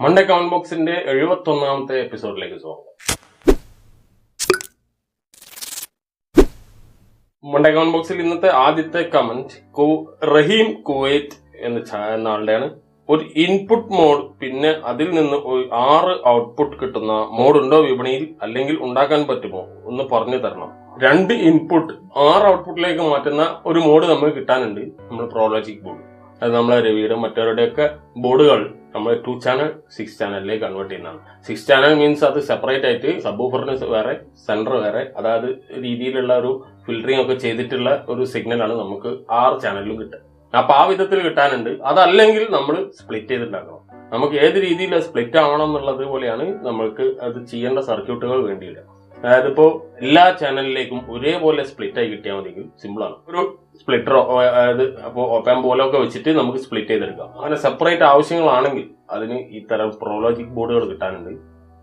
Monday comment ബോക്സിന്റെ 71ാമത്തെ എപ്പിസോഡിലേക്ക് സ്വാഗതം. മൺഡേ കമന്റ് ബോക്സിൽ ഇന്നത്തെ ആദ്യത്തെ കമന്റ് റഹീം കുവൈറ്റ് എന്ന ആളുടെയാണ്. ഒരു ഇൻപുട്ട് മോഡ് പിന്നെ അതിൽ നിന്ന് 6 ഔട്ട്പുട്ട് കിട്ടുന്ന മോഡ് ഉണ്ടോ വിപണിയിൽ, അല്ലെങ്കിൽ ഉണ്ടാക്കാൻ പറ്റുമോ ഒന്ന് പറഞ്ഞു തരണം. 2 ഇൻപുട്ട് 6 ഔട്ട്പുട്ടിലേക്ക് മാറ്റുന്ന ഒരു മോഡ് നമുക്ക് കിട്ടാനുണ്ട്, നമ്മൾ പ്രോലോജിക് ബോർഡ്. അത് നമ്മളെ രവിയുടെ മറ്റവരുടെയൊക്കെ ബോർഡുകൾ നമ്മൾ 2 ചാനൽ 6 ചാനലിലേക്ക് കൺവേർട്ട് ചെയ്യുന്നതാണ്. 6 ചാനൽ മീൻസ് അത് സെപ്പറേറ്റ് ആയിട്ട് സബ്വൂഫറിന് വേറെ, സെന്റർ വേറെ, അതായത് രീതിയിലുള്ള ഒരു ഫിൽറ്ററിംഗ് ഒക്കെ ചെയ്തിട്ടുള്ള ഒരു സിഗ്നലാണ് നമുക്ക് 6 ചാനലിലും കിട്ടുക. അപ്പൊ ആ വിധത്തിൽ കിട്ടാനുണ്ട്. അതല്ലെങ്കിൽ നമ്മൾ സ്പ്ലിറ്റ് ചെയ്തിട്ടുണ്ടാക്കണം. നമുക്ക് ഏത് രീതിയിൽ സ്പ്ലിറ്റ് ആവണം എന്നുള്ളത് പോലെയാണ് നമ്മൾക്ക് അത് ചെയ്യേണ്ട സർക്യൂട്ടുകൾ വേണ്ടിയില്ല. അതായത് ഇപ്പോ എല്ലാ ചാനലിലേക്കും ഒരേപോലെ സ്പ്ലിറ്റ് ആയി കിട്ടിയാൽ മതിയെങ്കിൽ സിമ്പിളാണ്. ഒരു സ്പ്ലിറ്ററോ അതായത് അപ്പോൾ ഓപ്പാൻ പോലൊക്കെ വെച്ചിട്ട് നമുക്ക് സ്പ്ലിറ്റ് ചെയ്തെടുക്കാം. അങ്ങനെ സെപ്പറേറ്റ് ആവശ്യങ്ങളാണെങ്കിൽ അതിന് ഇത്തരം പ്രോലോജിക് ബോർഡുകൾ കിട്ടാനുണ്ട്.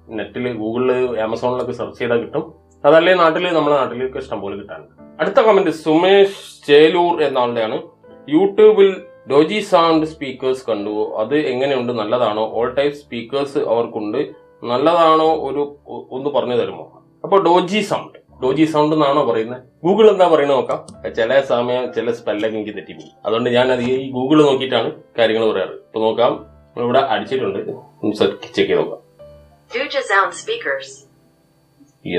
നെറ്റിൽ ഗൂഗിളിൽ ആമസോണിലൊക്കെ സെർച്ച് ചെയ്താൽ കിട്ടും. അതല്ലേ നമ്മുടെ നാട്ടിലേക്ക് ഇഷ്ടംപോലെ കിട്ടാനുണ്ട്. അടുത്ത കമന്റ് സുമേഷ് ചേലൂർ എന്ന ആളുടെയാണ്. യൂട്യൂബിൽ ഡോജി സൗണ്ട് സ്പീക്കേഴ്സ് കണ്ടു, അത് എങ്ങനെയുണ്ട്, നല്ലതാണോ? ഓൾ ടൈപ്പ് സ്പീക്കേഴ്സ് അവർക്കുണ്ട്, നല്ലതാണോ? ഒന്ന് പറഞ്ഞു തരുമോ? അപ്പൊ ഡോജി സൗണ്ട് എന്നാണോ പറയുന്നത്? ഗൂഗിൾ എന്താ പറയുന്നത് നോക്കാം. ചില സമയം ചില സ്പെല്ലൊക്കെ എനിക്ക് തെറ്റിപ്പോയി, അതുകൊണ്ട് ഞാൻ അത് ഈ ഗൂഗിൾ നോക്കിയിട്ടാണ് കാര്യങ്ങൾ പറയാറ്. ഇപ്പൊ നോക്കാം, ഇവിടെ അടിച്ചിട്ടുണ്ട്, ചെക്ക് ചെയ്ത് നോക്കാം.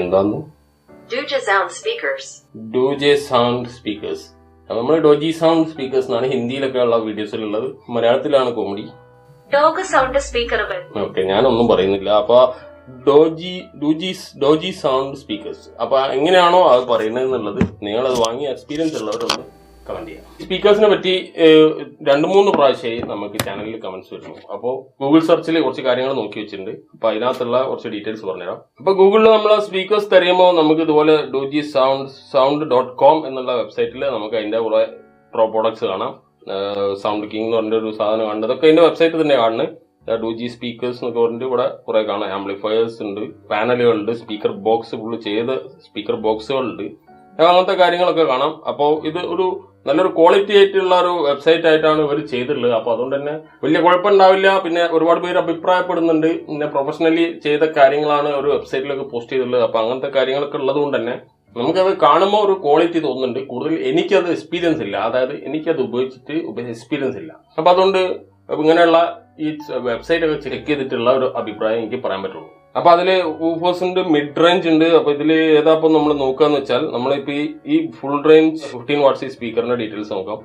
എന്താന്ന് ഡൂജെ സൗണ്ട് സ്പീക്കേഴ്സ്. നമ്മൾ ഡോജി സൗണ്ട് സ്പീക്കേഴ്സ് എന്നാണ് ഹിന്ദിയിലൊക്കെ ഉള്ള വീഡിയോസിലുള്ളത്. മലയാളത്തിലാണ് കോമഡി. ഡോഗ് സൗണ്ട് സ്പീക്കറുകൾ. ഓക്കെ, ഞാനൊന്നും പറയുന്നില്ല. അപ്പൊ ഡോജി സൗണ്ട് സ്പീക്കേഴ്സ്. അപ്പൊ എങ്ങനെയാണോ അത് പറയുന്നത് എന്നുള്ളത് നിങ്ങൾ അത് വാങ്ങി എക്സ്പീരിയൻസ് ഉള്ളവരൊന്ന് കമന്റ് ചെയ്യാം. സ്പീക്കേഴ്സിനെ പറ്റി 2-3 പ്രാവശ്യമായി നമുക്ക് ചാനലിൽ കമന്റ്സ് വരുന്നു. അപ്പോൾ ഗൂഗിൾ സെർച്ചിൽ കുറച്ച് കാര്യങ്ങൾ നോക്കി വെച്ചിട്ടുണ്ട്. അപ്പൊ അതിനകത്തുള്ള കുറച്ച് ഡീറ്റെയിൽസ് പറഞ്ഞുതരാം. അപ്പൊ ഗൂഗിളിൽ നമ്മൾ സ്പീക്കേഴ്സ് തരുമ്പോൾ നമുക്ക് ഇതുപോലെ ഡോജി sound.com എന്നുള്ള വെബ്സൈറ്റിൽ നമുക്ക് അതിന്റെ കുറെ പ്രോഡക്ട്സ് കാണാം. സൗണ്ട് കിങ് എന്ന് പറഞ്ഞ ഒരു സാധനം കാണുന്നത് അതൊക്കെ അതിന്റെ വെബ്സൈറ്റിൽ തന്നെ കാണുന്നത്. ഡോജി സ്പീക്കേഴ്സ് എന്നൊക്കെ പറഞ്ഞിട്ട് ഇവിടെ കുറെ കാണാം. ആംപ്ലിഫയേഴ്സ് ഉണ്ട്, പാനലുകളുണ്ട്, സ്പീക്കർ ബോക്സ് ഫുള്ള് ചെയ്ത സ്പീക്കർ ബോക്സുകളുണ്ട്, അങ്ങനത്തെ കാര്യങ്ങളൊക്കെ കാണാം. അപ്പോൾ ഇത് ഒരു നല്ലൊരു ക്വാളിറ്റി ആയിട്ടുള്ള ഒരു വെബ്സൈറ്റ് ആയിട്ടാണ് ഇവർ ചെയ്തിട്ടുള്ളത്. അപ്പൊ അതുകൊണ്ട് തന്നെ വലിയ കുഴപ്പമുണ്ടാവില്ല. പിന്നെ ഒരുപാട് പേര് അഭിപ്രായപ്പെടുന്നുണ്ട്, പിന്നെ പ്രൊഫഷണലി ചെയ്ത കാര്യങ്ങളാണ് ഒരു വെബ്സൈറ്റിലൊക്കെ പോസ്റ്റ് ചെയ്തിട്ടുള്ളത്. അപ്പൊ അങ്ങനത്തെ കാര്യങ്ങളൊക്കെ ഉള്ളത് കൊണ്ട് തന്നെ നമുക്കത് കാണുമ്പോൾ ഒരു ക്വാളിറ്റി തോന്നുന്നുണ്ട്. കൂടുതൽ എനിക്കത് എക്സ്പീരിയൻസ് ഇല്ല, അതായത് എനിക്കത് ഉപയോഗിച്ചിട്ട് എക്സ്പീരിയൻസ് ഇല്ല. അപ്പൊ അതുകൊണ്ട് ഇങ്ങനെയുള്ള ഈ വെബ്സൈറ്റ് ഒക്കെ ചെക്ക് ചെയ്തിട്ടുള്ള ഒരു അഭിപ്രായം എനിക്ക് പറയാൻ പറ്റുള്ളൂ. അപ്പൊ അതില് ഊഫേഴ്സ് ഉണ്ട്, മിഡ് റേഞ്ച് ഉണ്ട്. അപ്പൊ ഇതില് ഏതാപ്പോ നമ്മൾ നോക്കാന്ന് വെച്ചാൽ നമ്മളിപ്പോ ഈ ഫുൾ റേഞ്ച് 15 വാട്ട്സ് സ്പീക്കറിന്റെ ഡീറ്റെയിൽസ് നോക്കാം.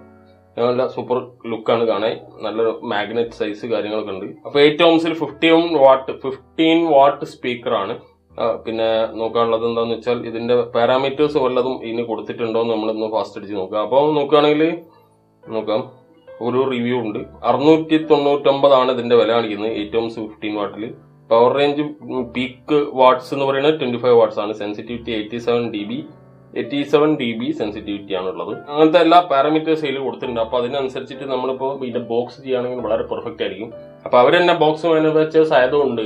നല്ല സൂപ്പർ ലുക്കാണ് കാണാൻ, നല്ലൊരു മാഗ്നറ്റ് സൈസ് കാര്യങ്ങളൊക്കെ ഉണ്ട്. അപ്പൊ 8 ohmsൽ 15 വാട്ട് സ്പീക്കറാണ്. പിന്നെ നോക്കാനുള്ളത് എന്താന്ന് വെച്ചാൽ ഇതിന്റെ പാരാമീറ്റേഴ്സ് വല്ലതും ഇതിന് കൊടുത്തിട്ടുണ്ടോ എന്ന് നമ്മളൊന്ന് ഫാസ്റ്റ് അടിച്ച് നോക്കാം. അപ്പൊ നോക്കുകയാണെങ്കിൽ നോക്കാം, ഒരു റിവ്യൂ ഉണ്ട്. 699 ഇതിന്റെ വില കാണിക്കുന്നത്. 8 ohms 15 വാട്ടില്. പവർ റേഞ്ച് പീക്ക് വാട്ട്സ് എന്ന് പറയുന്നത് 25 വാട്ട്സ് ആണ്. സെൻസിറ്റിവിറ്റി 87 dB സെൻസിറ്റിവിറ്റി ആണുള്ളത്. അങ്ങനത്തെ എല്ലാ പാരാമീറ്റേഴ്സ് അതിൽ കൊടുത്തിട്ടുണ്ട്. അപ്പൊ അതിനനുസരിച്ചിട്ട് നമ്മളിപ്പോ ഇതിന്റെ ബോക്സ് ചെയ്യുകയാണെങ്കിൽ വളരെ പെർഫെക്റ്റ് ആയിരിക്കും. അപ്പൊ അവർ തന്നെ ബോക്സ് മാനുഫാക്ചേഴ്സ് ആയതുകൊണ്ട്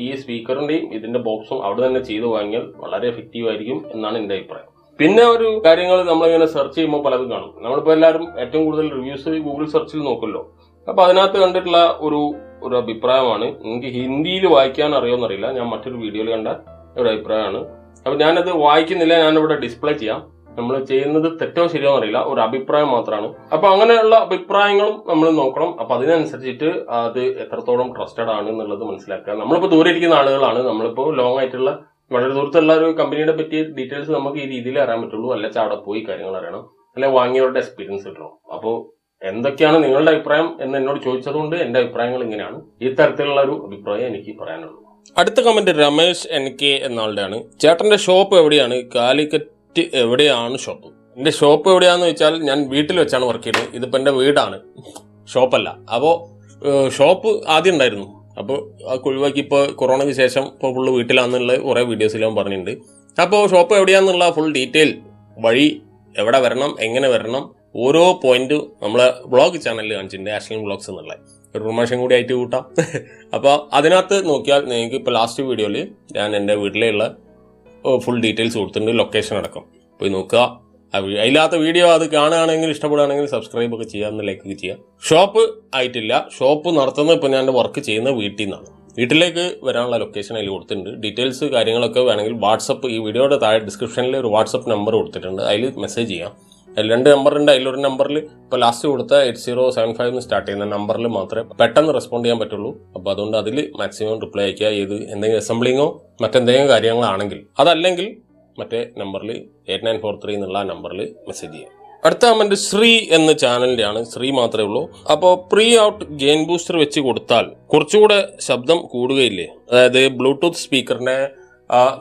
ഈ സ്പീക്കറിന്റെയും ഇതിന്റെ ബോക്സും അവിടെ തന്നെ ചെയ്ത് വാങ്ങിയാൽ വളരെ എഫക്റ്റീവ് ആയിരിക്കും എന്നാണ് എന്റെ അഭിപ്രായം. പിന്നെ ഒരു കാര്യങ്ങൾ നമ്മളിങ്ങനെ സെർച്ച് ചെയ്യുമ്പോൾ പലതും കാണും. നമ്മളിപ്പോ എല്ലാവരും ഏറ്റവും കൂടുതൽ റിവ്യൂസ് ഗൂഗിൾ സെർച്ചിൽ നോക്കുമല്ലോ. അപ്പൊ അതിനകത്ത് കണ്ടിട്ടുള്ള ഒരു അഭിപ്രായമാണ്, എനിക്ക് ഹിന്ദിയിൽ വായിക്കാൻ അറിയുമെന്നറിയില്ല, ഞാൻ മറ്റൊരു വീഡിയോയിൽ കണ്ട ഒരു അഭിപ്രായമാണ്. അപ്പൊ ഞാനത് വായിക്കുന്നില്ല, ഞാനിവിടെ ഡിസ്പ്ലേ ചെയ്യാം. നമ്മൾ ചെയ്യുന്നത് തെറ്റോ ശരിയോ എന്നറിയില്ല, ഒരു അഭിപ്രായം മാത്രമാണ്. അപ്പൊ അങ്ങനെയുള്ള അഭിപ്രായങ്ങളും നമ്മൾ നോക്കണം. അപ്പൊ അതിനനുസരിച്ചിട്ട് അത് എത്രത്തോളം ട്രസ്റ്റഡ് ആണ് എന്നുള്ളത് മനസ്സിലാക്കുക. നമ്മളിപ്പോ ദൂരെ ഇരിക്കുന്ന ആളുകളാണ്, നമ്മളിപ്പോ ലോങ് ആയിട്ടുള്ള വളരെ ദൂരത്തുള്ള ഒരു കമ്പനിയുടെ പറ്റിയ ഡീറ്റെയിൽസ് നമുക്ക് ഈ രീതിയിൽ അറിയാൻ പറ്റുള്ളൂ. അല്ല അവിടെ പോയി കാര്യങ്ങൾ അറിയണം, അല്ലെ വാങ്ങിയവരുടെ എക്സ്പീരിയൻസ് കിട്ടണം. അപ്പോൾ എന്തൊക്കെയാണ് നിങ്ങളുടെ അഭിപ്രായം എന്ന് എന്നോട് ചോദിച്ചതുകൊണ്ട് എന്റെ അഭിപ്രായങ്ങൾ ഇങ്ങനെയാണ്. ഈ തരത്തിലുള്ള ഒരു അഭിപ്രായം എനിക്ക് പറയാനുള്ളൂ. അടുത്ത കമന്റ് രമേശ് NK എന്ന ആളുടെയാണ്. ചേട്ടന്റെ ഷോപ്പ് എവിടെയാണ്? കാലിക്കറ്റ് എവിടെയാണ് ഷോപ്പ്? എന്റെ ഷോപ്പ് എവിടെയാന്ന് വെച്ചാൽ ഞാൻ വീട്ടിൽ വെച്ചാണ് വർക്ക് ചെയ്യുന്നത്. ഇതിപ്പോ എന്റെ വീടാണ്, ഷോപ്പല്ല. അപ്പോ ഷോപ്പ് ആദ്യം ഉണ്ടായിരുന്നു. അപ്പോൾ ആ ഒഴിവാക്കി ഇപ്പോൾ കൊറോണയ്ക്ക് ശേഷം ഇപ്പോൾ ഫുള്ള് വീട്ടിലാണെന്നുള്ള കുറേ വീഡിയോസിൽ ഞാൻ പറഞ്ഞിട്ടുണ്ട്. അപ്പോൾ ഷോപ്പ് എവിടെയാണെന്നുള്ള ഫുൾ ഡീറ്റെയിൽ, വഴി, എവിടെ വരണം, എങ്ങനെ വരണം, ഓരോ പോയിന്റും നമ്മളെ വ്ളോഗ് ചാനലിൽ കാണിച്ചിട്ടുണ്ട്, ആഷ്ലിൻ വ്ളോഗ്സ് എന്നുള്ള ഒരു പ്രൊമോഷൻ കൂടി ആയിട്ട് കൂട്ടാം. അപ്പോൾ അതിനകത്ത് നോക്കിയാൽ നിങ്ങൾക്ക് ഇപ്പോൾ ലാസ്റ്റ് വീഡിയോയിൽ ഞാൻ എൻ്റെ വീട്ടിലുള്ള ഫുൾ ഡീറ്റെയിൽസ് കൊടുത്തിട്ടുണ്ട്, ലൊക്കേഷൻ അടക്കം പോയി നോക്കുക. അതില്ലാത്ത വീഡിയോ അത് കാണുകയാണെങ്കിൽ ഇഷ്ടപ്പെടുകയാണെങ്കിൽ സബ്സ്ക്രൈബ് ഒക്കെ ചെയ്യുക, ഒന്ന് ലൈക്ക് ഒക്കെ ചെയ്യുക. ഷോപ്പ് ആയിട്ടില്ല. ഷോപ്പ് നടത്തുന്നത് ഇപ്പോൾ ഞാൻ വർക്ക് ചെയ്യുന്നത് വീട്ടിൽ നിന്നാണ്. വീട്ടിലേക്ക് വരാനുള്ള ലൊക്കേഷൻ അതിൽ കൊടുത്തിട്ടുണ്ട്. ഡീറ്റെയിൽസ് കാര്യങ്ങളൊക്കെ വേണമെങ്കിൽ വാട്സപ്പ്, ഈ വീഡിയോയുടെ താഴെ ഡിസ്ക്രിപ്ഷനിൽ ഒരു വാട്സപ്പ് നമ്പർ കൊടുത്തിട്ടുണ്ട്, അതിൽ മെസ്സേജ് ചെയ്യാം. അതിൽ 2 നമ്പറുണ്ട്. അതിലൊരു നമ്പറിൽ ഇപ്പോൾ ലാസ്റ്റ് കൊടുത്ത 8075 സ്റ്റാർട്ട് ചെയ്യുന്ന നമ്പറിൽ മാത്രമേ പെട്ടെന്ന് റെസ്പോണ്ട് ചെയ്യാൻ പറ്റുള്ളൂ. അപ്പോൾ അതുകൊണ്ട് അതിൽ മാക്സിമം റിപ്ലൈ അയക്കുക. എന്തെങ്കിലും അസംബ്ലിങ്ങോ മറ്റെന്തെങ്കിലും കാര്യങ്ങളാണെങ്കിൽ. അതല്ലെങ്കിൽ മറ്റേ നമ്പറിൽ 8943 എന്നുള്ള നമ്പറിൽ മെസ്സേജ് ചെയ്യാം. അടുത്ത കമന്റ് ശ്രീ എന്ന ചാനലിന്റെ ആണ്. ശ്രീ മാത്രമേ ഉള്ളൂ. അപ്പോൾ പ്രീ ഔട്ട് ഗെയിൻ ബൂസ്റ്റർ വെച്ച് കൊടുത്താൽ കുറച്ചുകൂടെ ശബ്ദം കൂടുകയില്ലേ? അതായത് ബ്ലൂടൂത്ത് സ്പീക്കറിന്റെ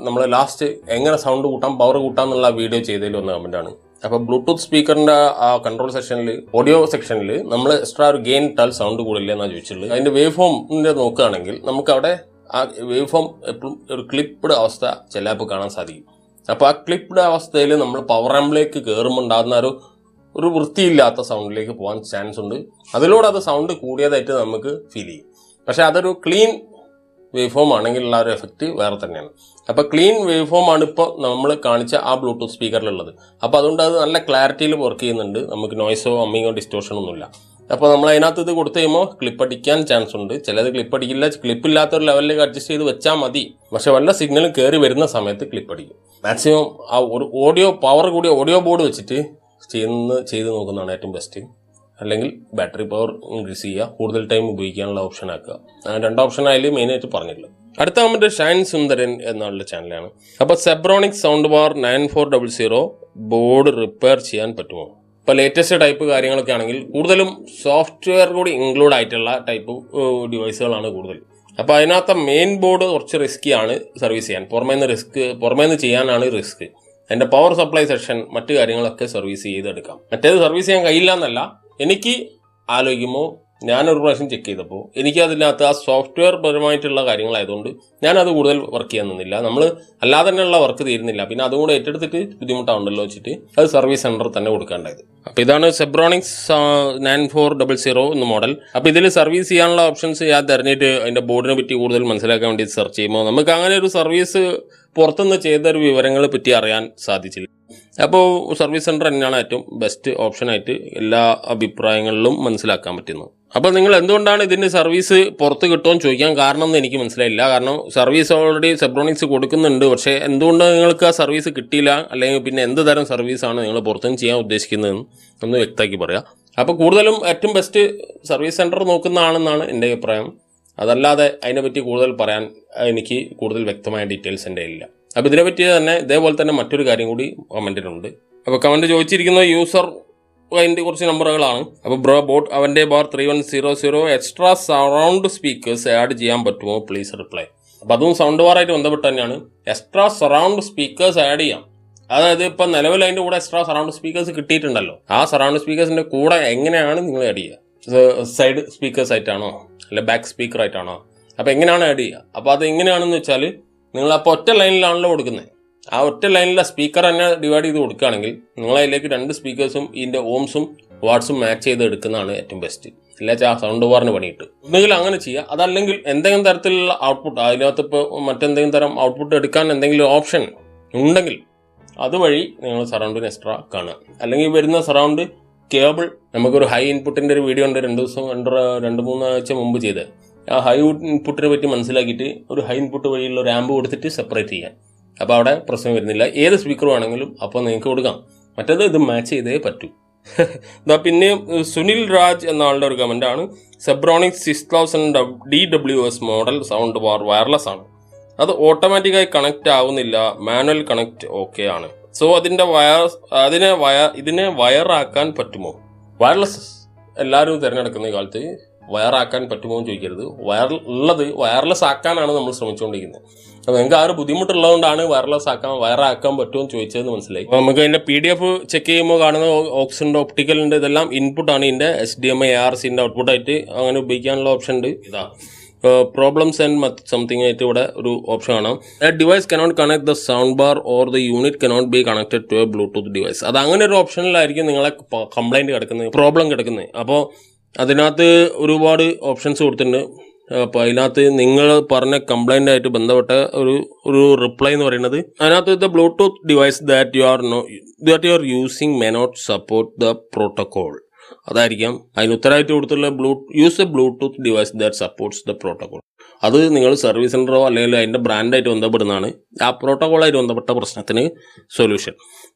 നമ്മൾ ലാസ്റ്റ് എങ്ങനെ സൗണ്ട് കൂട്ടാം, പവർ കൂട്ടാം എന്നുള്ള വീഡിയോ ചെയ്തതിൽ ഒന്ന് കമന്റ് ആണ്. അപ്പോൾ ബ്ലൂടൂത്ത് സ്പീക്കറിന്റെ ആ കൺട്രോൾ സെക്ഷനിൽ, ഓഡിയോ സെക്ഷനിൽ നമ്മൾ എക്സ്ട്രാ ഒരു ഗെയിൻ ഇട്ടാൽ സൗണ്ട് കൂടില്ല എന്നാണ് ചോദിച്ചിട്ടുള്ളത്. അതിന്റെ വേവ് ഫോമിന്റെ നോക്കുകയാണെങ്കിൽ നമുക്ക് അവിടെ ആ വേവ് ഫോം എപ്പോഴും ഒരു ക്ലിപ്പ്ഡ് അവസ്ഥ ചില ആപ്പ് കാണാൻ സാധിക്കും. അപ്പോൾ ആ ക്ലിപ്പ്ഡ് അവസ്ഥയിൽ നമ്മൾ പവർ ആമ്പിലേക്ക് കയറുമ്പോൾ ഉണ്ടാകുന്ന ഒരു വൃത്തിയില്ലാത്ത സൗണ്ടിലേക്ക് പോകാൻ ചാൻസ് ഉണ്ട്. അതിലൂടെ അത് സൗണ്ട് കൂടിയതായിട്ട് നമുക്ക് ഫീൽ ചെയ്യും. പക്ഷെ അതൊരു ക്ലീൻ വേവ് ഫോം ആണെങ്കിലുള്ള ഒരു എഫക്റ്റ് വേറെ തന്നെയാണ്. അപ്പോൾ ക്ലീൻ വേവ് ഫോം ആണ് ഇപ്പോൾ നമ്മൾ കാണിച്ച ആ ബ്ലൂടൂത്ത് സ്പീക്കറിലുള്ളത്. അപ്പോൾ അതുകൊണ്ട് അത് നല്ല ക്ലാരിറ്റിയിൽ വർക്ക് ചെയ്യുന്നുണ്ട്. നമുക്ക് നോയ്സോ അമ്മിങ്ങോ ഡിസ്റ്റോർഷനോ ഒന്നുമില്ല. അപ്പോൾ നമ്മൾ അതിനകത്ത് ഇത് കൊടുത്തു കഴിയുമ്പോൾ ക്ലിപ്പ് അടിക്കാൻ ചാൻസ് ഉണ്ട്. ചിലത് ക്ലിപ്പ് അടിക്കില്ല. ക്ലിപ്പില്ലാത്ത ഒരു ലെവലിലേക്ക് അഡ്ജസ്റ്റ് ചെയ്ത് വെച്ചാൽ മതി. പക്ഷെ വല്ല സിഗ്നലും കയറി വരുന്ന സമയത്ത് ക്ലിപ്പ് അടിക്കും. മാക്സിമം ആ ഒരു ഓഡിയോ പവർ കൂടിയ ഓഡിയോ ബോർഡ് വെച്ചിട്ട് ചെയ്ത് നോക്കുന്നതാണ് ഏറ്റവും ബെസ്റ്റ്. അല്ലെങ്കിൽ ബാറ്ററി പവർ ഇൻക്രീസ് ചെയ്യുക, കൂടുതൽ ടൈം ഉപയോഗിക്കാനുള്ള ഓപ്ഷൻ ആക്കുക. 2 ഓപ്ഷൻ അതിൽ മെയിനായിട്ട് പറഞ്ഞിട്ടുള്ളത്. അടുത്ത കമന്റ് ഷൈൻ സുന്ദരൻ എന്നുള്ള ചാനലാണ്. അപ്പോൾ Zebronics sound bar 9400 board repair ചെയ്യാൻ പറ്റുമോ? ഇപ്പോൾ ലേറ്റസ്റ്റ് ടൈപ്പ് കാര്യങ്ങളൊക്കെ ആണെങ്കിൽ കൂടുതലും സോഫ്റ്റ്വെയർ കൂടി ഇൻക്ലൂഡ് ആയിട്ടുള്ള ടൈപ്പ് ഡിവൈസുകളാണ് കൂടുതൽ. അപ്പോൾ അതിനകത്ത് മെയിൻ ബോർഡ് കുറച്ച് റിസ്ക്കിയാണ് സർവീസ് ചെയ്യാൻ. പുറമേന്ന് ചെയ്യാനാണ് റിസ്ക്. അതിൻ്റെ പവർ സപ്ലൈ സെക്ഷൻ മറ്റു കാര്യങ്ങളൊക്കെ സർവീസ് ചെയ്തെടുക്കാം. മറ്റേത് സർവീസ് ചെയ്യാൻ കഴിയില്ല എന്നല്ല, എനിക്ക് ആലോചിക്കുമ്പോൾ ഞാനൊരു പ്രാവശ്യം ചെക്ക് ചെയ്തപ്പോൾ എനിക്ക് അതിനകത്ത് ആ സോഫ്റ്റ്വെയർ പരമായിട്ടുള്ള കാര്യങ്ങളായതുകൊണ്ട് ഞാനത് കൂടുതൽ വർക്ക് ചെയ്യാൻ നിന്നില്ല. നമ്മൾ അല്ലാതെ തന്നെയുള്ള വർക്ക് തീരുന്നില്ല. പിന്നെ അതും കൂടെ ഏറ്റെടുത്തിട്ട് ബുദ്ധിമുട്ടാവുണ്ടല്ലോ വെച്ചിട്ട് അത് സർവീസ് സെൻറ്റർ തന്നെ കൊടുക്കാണ്ടായത്. അപ്പോൾ ഇതാണ് സെബ്രോണിക്സ് 9400 എന്ന മോഡൽ. അപ്പോൾ ഇതിൽ സർവീസ് ചെയ്യാനുള്ള ഓപ്ഷൻസ് ഞാൻ തിരഞ്ഞിട്ട് അതിൻ്റെ ബോർഡിനെ പറ്റി കൂടുതൽ മനസ്സിലാക്കാൻ വേണ്ടി സെർച്ച് ചെയ്യുമ്പോൾ നമുക്ക് അങ്ങനെ ഒരു സർവീസ് പുറത്തുനിന്ന് ചെയ്തൊരു വിവരങ്ങളെ പറ്റി അറിയാൻ സാധിച്ചില്ല. അപ്പോൾ സർവീസ് സെൻറ്റർ തന്നെയാണ് ഏറ്റവും ബെസ്റ്റ് ഓപ്ഷനായിട്ട് എല്ലാ അഭിപ്രായങ്ങളിലും മനസ്സിലാക്കാൻ പറ്റുന്നത്. അപ്പോൾ നിങ്ങൾ എന്തുകൊണ്ടാണ് ഇതിൻ്റെ സർവീസ് പുറത്ത് കിട്ടുമെന്ന് ചോദിക്കാൻ കാരണം എന്ന് എനിക്ക് മനസ്സിലായില്ല. കാരണം സർവീസ് ഓൾറെഡി സെബ്രോണിക്സ് കൊടുക്കുന്നുണ്ട്. പക്ഷേ എന്തുകൊണ്ട് നിങ്ങൾക്ക് ആ സർവീസ് കിട്ടിയില്ല, അല്ലെങ്കിൽ പിന്നെ എന്ത് തരം സർവീസാണ് നിങ്ങൾ പുറത്തുനിന്ന് ചെയ്യാൻ ഉദ്ദേശിക്കുന്നതെന്ന് ഒന്ന് വ്യക്തമാക്കി പറയാം. അപ്പോൾ കൂടുതലും ഏറ്റവും ബെസ്റ്റ് സർവീസ് സെൻറ്റർ നോക്കുന്നതാണെന്നാണ് എൻ്റെ അഭിപ്രായം. അതല്ലാതെ അതിനെപ്പറ്റി കൂടുതൽ പറയാൻ എനിക്ക് കൂടുതൽ വ്യക്തമായ ഡീറ്റെയിൽസ് എൻ്റെ ഇല്ല. അപ്പോൾ ഇതിനെപ്പറ്റി തന്നെ ഇതേപോലെ തന്നെ മറ്റൊരു കാര്യം കൂടി കമൻറ്റിലുണ്ട്. അപ്പോൾ കമൻറ്റ് ചോദിച്ചിരിക്കുന്നത് യൂസർ അതിൻ്റെ കുറച്ച് നമ്പറുകളാണ്. അപ്പോൾ ബോട്ട് അവൻ്റെ bar 3100 extra surround speakers add ചെയ്യാൻ പറ്റുമോ പ്ലീസ് റിപ്ലൈ. അപ്പോൾ അതും സൗണ്ട് ബാറായിട്ട് ബന്ധപ്പെട്ട് തന്നെയാണ്. എക്സ്ട്രാ സറൗണ്ട് സ്പീക്കേഴ്സ് ആഡ് ചെയ്യാം. അതായത് ഇപ്പം നിലവിൽ അതിൻ്റെ കൂടെ എക്സ്ട്രാ സറൗണ്ട് സ്പീക്കേഴ്സ് കിട്ടിയിട്ടുണ്ടല്ലോ. ആ സറൗണ്ട് സ്പീക്കേഴ്സിൻ്റെ കൂടെ എങ്ങനെയാണ് നിങ്ങൾ ആഡ് ചെയ്യുക? സൈഡ് സ്പീക്കേഴ്സ് ആയിട്ടാണോ അല്ലെ ബാക്ക് സ്പീക്കർ ആയിട്ടാണോ? അപ്പോൾ എങ്ങനെയാണ് ആഡ് ചെയ്യുക? അപ്പോൾ അത് എങ്ങനെയാണെന്ന് വെച്ചാൽ നിങ്ങൾ അപ്പോൾ ഒറ്റ ലൈനിലാണല്ലോ കൊടുക്കുന്നത്. ആ ഒറ്റ ലൈനിലെ സ്പീക്കർ തന്നെ ഡിവൈഡ് ചെയ്ത് കൊടുക്കുകയാണെങ്കിൽ നിങ്ങൾ അതിലേക്ക് 2 സ്പീക്കേഴ്സും ഇതിൻ്റെ ഓംസും വാട്സും മാച്ച് ചെയ്ത് എടുക്കുന്നതാണ് ഏറ്റവും ബെസ്റ്റ്. ഇല്ലാച്ചാൽ ആ സൗണ്ട് ബാറിന് പണിയിട്ട് ഒന്നുകിൽ അങ്ങനെ ചെയ്യുക. അതല്ലെങ്കിൽ എന്തെങ്കിലും തരത്തിലുള്ള ഔട്ട്പുട്ട് അതിനകത്ത് ഇപ്പോൾ മറ്റെന്തെങ്കിലും തരം ഔട്ട്പുട്ട് എടുക്കാൻ എന്തെങ്കിലും ഓപ്ഷൻ ഉണ്ടെങ്കിൽ അതുവഴി നിങ്ങൾ സറൗണ്ടിന് എക്സ്ട്രാ കാണുക. അല്ലെങ്കിൽ വരുന്ന സറൗണ്ട് കേബിൾ നമുക്കൊരു ഹൈ ഇൻപുട്ടിൻ്റെ ഒരു വീഡിയോ ഉണ്ട് 2-3 ആഴ്ച മുമ്പ് ചെയ്ത്. ആ ഹൈ ഇൻപുട്ടിനെ പറ്റി മനസ്സിലാക്കിയിട്ട് ഒരു ഹൈ ഇൻപുട്ട് വഴിയുള്ള ഒരു ആമ്പ് കൊടുത്തിട്ട് സെപ്പറേറ്റ് ചെയ്യാൻ. അപ്പോൾ അവിടെ പ്രശ്നം വരുന്നില്ല. ഏത് സ്പീക്കർ വേണമെങ്കിലും അപ്പോൾ നിങ്ങൾക്ക് കൊടുക്കാം. മറ്റേത് ഇത് മാച്ച് ചെയ്തേ പറ്റൂ. പിന്നെ സുനിൽ രാജ് എന്ന ആളുടെ ഒരു കമൻ്റ് ആണ്. Zebronics 6000 DWS model sound bar wireless ആണ്. അത് ഓട്ടോമാറ്റിക്കായി കണക്റ്റ് ആവുന്നില്ല, മാനുവൽ കണക്റ്റ് ഓക്കെ ആണ്. സോ ഇതിനെ വയറാക്കാൻ പറ്റുമോ? വയർലെസ് എല്ലാവരും തിരഞ്ഞെടുക്കുന്ന കാലത്ത് വയറാക്കാൻ പറ്റുമോ എന്ന് ചോദിക്കരുത്. വയർലെസ് ആക്കാനാണ് നമ്മൾ ശ്രമിച്ചുകൊണ്ടിരിക്കുന്നത്. അപ്പോൾ നിങ്ങൾക്ക് ആ ഒരു ബുദ്ധിമുട്ടുള്ളതുകൊണ്ടാണ് വയറാക്കാൻ പറ്റുമോ എന്ന് ചോദിച്ചതെന്ന് മനസ്സിലായി. നമുക്ക് അതിൻ്റെ PDF ചെക്ക് ചെയ്യുമ്പോൾ കാണുന്ന ഓക്സിൻ്റെ ഒപ്റ്റിക്കലിൻ്റെ ഇതെല്ലാം ഇൻപുട്ടാണ്. ഇതിൻ്റെ HDMI ARCൻ്റെ ഔട്ട്പുട്ടായിട്ട് അങ്ങനെ ഉപയോഗിക്കാനുള്ള ഓപ്ഷൻ ഉണ്ട്. ഇതാ പ്രോബ്ലംസ് ആൻഡ് സംതിങ് ആയിട്ട് ഇവിടെ ഒരു ഓപ്ഷൻ കാണാം. Device cannot connect the sound bar or the unit cannot be connected to a Bluetooth device. അത് അങ്ങനെ ഒരു ഓപ്ഷനിലായിരിക്കും നിങ്ങളെ കംപ്ലൈൻറ്റ് കിടക്കുന്നത്, പ്രോബ്ലം കിടക്കുന്നത്. അപ്പോൾ അതിനകത്ത് ഒരുപാട് ഓപ്ഷൻസ് കൊടുത്തിട്ടുണ്ട്. അപ്പോൾ അതിനകത്ത് നിങ്ങൾ പറഞ്ഞ കംപ്ലൈൻ്റ് ആയിട്ട് ബന്ധപ്പെട്ട ഒരു റിപ്ലൈ എന്ന് പറയുന്നത് അതിനകത്ത് the Bluetooth device that you are using may not support the protocol. അതായിരിക്കാം അതിന് ഉത്തരമായിട്ട് കൊടുത്തുള്ള use a Bluetooth device that supports the protocol. അത് നിങ്ങൾ സർവീസ് സെൻ്ററോ അല്ലെങ്കിൽ അതിൻ്റെ ബ്രാൻഡായിട്ട് ബന്ധപ്പെടുന്നതാണ് ആ പ്രോട്ടോകോളായിട്ട് ബന്ധപ്പെട്ട പ്രശ്നത്തിന് സൊല്യൂഷൻ.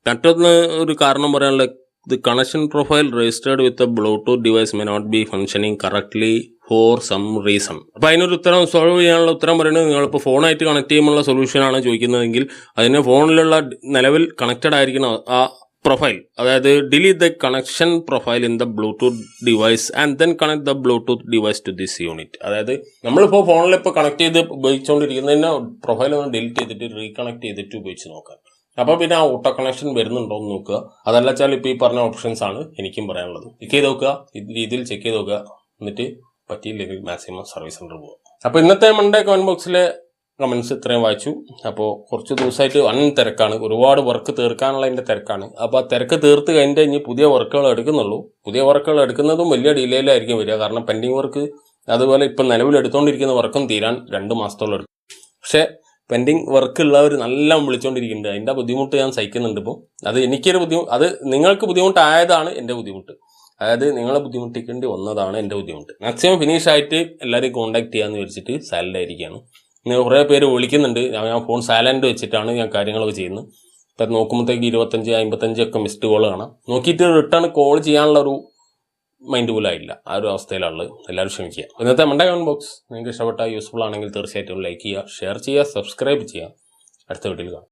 മറ്റൊന്ന് ഒരു കാരണം പറയാനുള്ള the connection profile registered with a Bluetooth device may not be functioning correctly for some reason. അപ്പോൾ അതിനൊരു ഉത്തരം സോൾവ് ചെയ്യാനുള്ള ഉത്തരം പറയുന്നത് നിങ്ങളിപ്പോൾ ഫോണായിട്ട് കണക്ട് ചെയ്യുമ്പോഴുള്ള സൊല്യൂഷനാണ് ചോദിക്കുന്നതെങ്കിൽ അതിന് ഫോണിലുള്ള നിലവിൽ കണക്റ്റഡ് ആയിരിക്കണം ആ പ്രൊഫൈൽ. അതായത് delete the connection profile in the Bluetooth device and then connect the Bluetooth device to this unit. അതായത് നമ്മളിപ്പോൾ ഫോണിൽ ഇപ്പോൾ കണക്ട് ചെയ്ത് ഉപയോഗിച്ചുകൊണ്ടിരിക്കുന്നതിന് പ്രൊഫൈൽ ഒന്ന് ഡിലീറ്റ് ചെയ്തിട്ട് റീകണക്ട് ചെയ്തിട്ട് ഉപയോഗിച്ച് നോക്കാം. അപ്പോൾ പിന്നെ ആ ഓട്ടോ കണക്ഷൻ വരുന്നുണ്ടോ എന്ന് നോക്കുക. അതല്ല വെച്ചാൽ ഇപ്പോൾ ഈ പറഞ്ഞ ഓപ്ഷൻസ് ആണ് എനിക്കും പറയാനുള്ളത്. ചെക്ക് ചെയ്ത് നോക്കുക, ഈ രീതിയിൽ ചെക്ക് ചെയ്ത് നോക്കുക. എന്നിട്ട് പറ്റിയില്ലെങ്കിൽ മാക്സിമം സർവീസ് സെൻ്റർ പോകുക. അപ്പോൾ ഇന്നത്തെ മൺഡേ കമന്റ് ബോക്സിലെ കമൻസ് ഇത്രയും വായിച്ചു. അപ്പോൾ കുറച്ച് ദിവസമായിട്ട് തിരക്കാണ്, ഒരുപാട് വർക്ക് തീർക്കാനുള്ള എൻ്റെ തിരക്കാണ്. അപ്പോൾ ആ തിരക്ക് തീർത്ത് കഴിഞ്ഞിട്ട് ഇനി പുതിയ വർക്കുകൾ എടുക്കുന്നുള്ളൂ. പുതിയ വർക്കുകൾ എടുക്കുന്നതും വലിയ ഡിലേയിലായിരിക്കും വരിക. കാരണം പെൻഡിങ് വർക്ക് അതുപോലെ ഇപ്പം നിലവിൽ എടുത്തുകൊണ്ടിരിക്കുന്ന വർക്കും തീരാൻ 2 മാസത്തോളം എടുക്കും. പക്ഷേ പെൻഡിങ് വർക്ക് ഉള്ളവർ നല്ല വിളിച്ചുകൊണ്ടിരിക്കുന്നുണ്ട്. അതിൻ്റെ ബുദ്ധിമുട്ട് ഞാൻ സഹിക്കുന്നുണ്ട്. ഇപ്പോൾ അത് എനിക്കൊരു അത് നിങ്ങൾക്ക് ബുദ്ധിമുട്ടായതാണ് എൻ്റെ ബുദ്ധിമുട്ട്. അതായത് നിങ്ങളെ ബുദ്ധിമുട്ടിക്കേണ്ടി വന്നതാണ് എൻ്റെ ബുദ്ധിമുട്ട്. മാക്സിമം ഫിനിഷ് ആയിട്ട് എല്ലാവരെയും കോൺടാക്ട് ചെയ്യാമെന്ന് വിചാരിച്ചിട്ട് സൈലൻ്റ് ആയിരിക്കുകയാണ്. കുറേ പേര് വിളിക്കുന്നുണ്ട്. ഞാൻ ഫോൺ സൈലൻ്റ് വെച്ചിട്ടാണ് ഞാൻ കാര്യങ്ങളൊക്കെ ചെയ്യുന്നത്. ഇപ്പം നോക്കുമ്പോഴത്തേക്ക് 25, 55 ഒക്കെ മിസ്ഡ് കോൾ കാണാം. നോക്കിയിട്ട് റിട്ടേൺ കോൾ ചെയ്യാനുള്ള ഒരു മൈൻഡ് പോലും ആയില്ല. ആ ഒരു അവസ്ഥയിലുള്ളത്. എല്ലാവരും ക്ഷമിക്കുക. ഇന്നത്തെ മൺഡേ കമന്റ് ബോക്സ് നിങ്ങൾക്ക് ഇഷ്ടപ്പെട്ട യൂസ്ഫുൾ ആണെങ്കിൽ തീർച്ചയായിട്ടും ലൈക്ക് ചെയ്യുക, ഷെയർ ചെയ്യുക, സബ്സ്ക്രൈബ് ചെയ്യുക. അടുത്ത വീഡിയോയിൽ കാണാം.